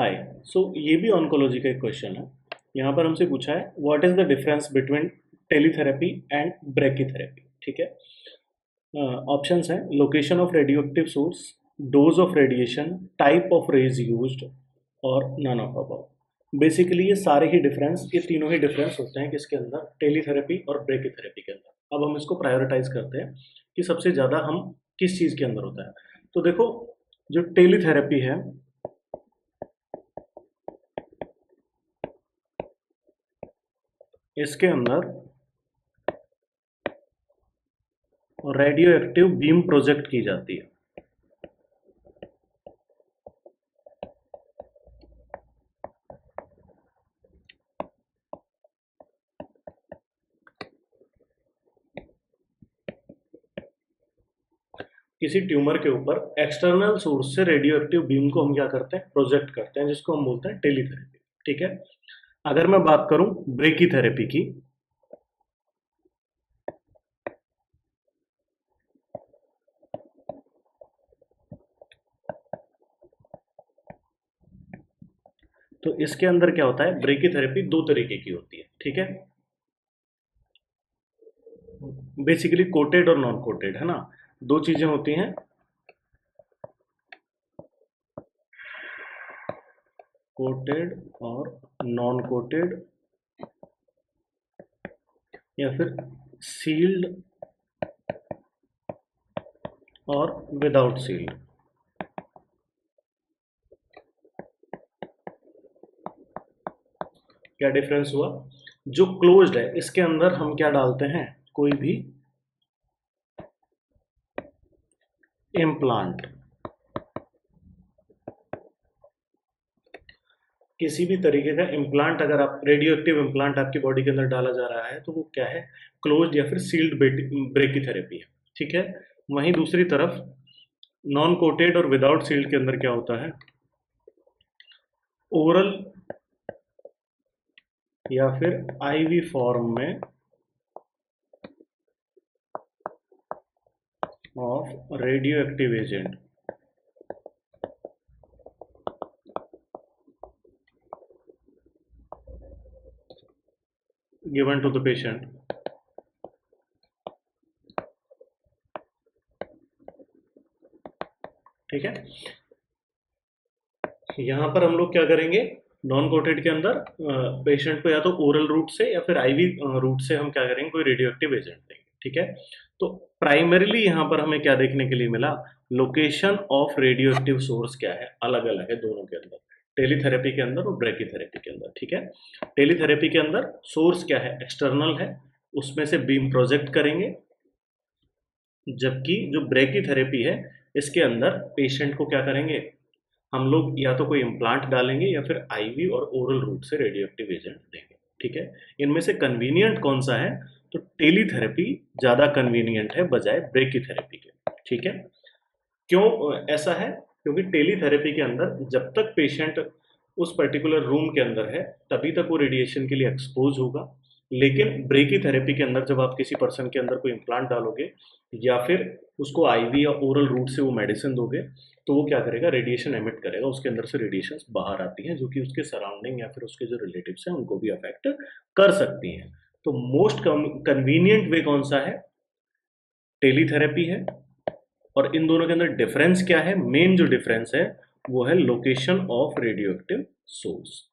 हाय। ये भी ऑन्कोलॉजी का एक क्वेश्चन है। यहाँ पर हमसे पूछा है what is the difference between teletherapy and brachytherapy. ठीक है। ऑप्शंस हैं location of radioactive source, dose of radiation, type of rays used और नन ऑफ अबव। बेसिकली ये सारे ही डिफरेंस, ये तीनों ही डिफरेंस होते हैं किसके अंदर, टेलीथेरेपी और ब्रैकीथेरेपी के अंदर। अब हम इसको प्रायोरिटाइज करते हैं कि सबसे ज़्यादा हम किस चीज़ के अंदर होता है। तो देखो, जो टेलीथेरेपी है इसके अंदर रेडियो एक्टिव बीम प्रोजेक्ट की जाती है। किसी ट्यूमर के ऊपर एक्सटर्नल सोर्स से रेडियो एक्टिव बीम को हम क्या करते हैं, प्रोजेक्ट करते हैं, जिसको हम बोलते हैं टेलीथेरेपी। ठीक है। अगर मैं बात करूं ब्रेकीथेरेपी की, तो इसके अंदर क्या होता है, ब्रेकीथेरेपी दो तरीके की होती है। ठीक है। बेसिकली कोटेड और नॉन कोटेड, है ना, दो चीजें होती हैं। कोटेड और नॉन कोटेड, या फिर सील्ड और विदाउट सील्ड। क्या डिफरेंस हुआ, जो क्लोज्ड है इसके अंदर हम क्या डालते हैं, कोई भी इम्प्लांट, किसी भी तरीके का इम्प्लांट, अगर आप रेडियो एक्टिव इम्प्लांट आपकी बॉडी के अंदर डाला जा रहा है तो वो क्या है, क्लोज्ड या फिर सील्ड ब्रेकीथेरेपी है। ठीक है। वहीं दूसरी तरफ नॉन कोटेड और विदाउट सील्ड के अंदर क्या होता है, ओरल या फिर आईवी फॉर्म में of radio active agent given to the patient। ठीक है। यहां पर हम लोग क्या करेंगे, नॉन कोटेड के अंदर पेशेंट को या तो ओरल रूट से या फिर आईवी रूट से हम क्या करेंगे, कोई रेडियो एक्टिव एजेंट देंगे। ठीक है। तो प्राइमरीली यहां पर हमें क्या देखने के लिए मिला, location of radio active source क्या है, अलग अलग है दोनों के अंदर, टेलीथेरेपी के अंदर और ब्रैकीथेरेपी के अंदर। ठीक है। टेलीथेरेपी के अंदर सोर्स क्या है, एक्सटर्नल है, उसमें से बीम प्रोजेक्ट करेंगे, जबकि जो ब्रैकीथेरेपी है इसके अंदर पेशेंट को क्या करेंगे, हम लोग या तो कोई इम्प्लांट डालेंगे या फिर आईवी और ओरल रूट से रेडियो एक्टिव एजेंट देंगे। ठीक है। इनमें से कन्वीनियंट कौन सा है, तो टेलीथेरेपी ज़्यादा कन्वीनियंट है बजाय ब्रैकीथेरेपी के। ठीक है। क्यों ऐसा है, क्योंकि टेलीथेरेपी के अंदर जब तक पेशेंट उस पर्टिकुलर रूम के अंदर है तभी तक वो रेडिएशन के लिए एक्सपोज होगा। लेकिन ब्रेकीथेरेपी के अंदर जब आप किसी पर्सन के अंदर कोई इम्प्लांट डालोगे या फिर उसको आईवी या ओरल रूट से वो मेडिसिन दोगे, तो वो क्या करेगा, रेडिएशन एमिट करेगा, उसके अंदर से रेडिएशन बाहर आती हैं जो कि उसके सराउंडिंग या फिर उसके जो रिलेटिव्स हैं उनको भी अफेक्ट कर सकती हैं। तो मोस्ट कन्वीनियंट वे कौन सा है, टेलीथेरेपी है। और इन दोनों के अंदर डिफरेंस क्या है, मेन जो डिफरेंस है वो है लोकेशन ऑफ रेडियोएक्टिव सोर्स।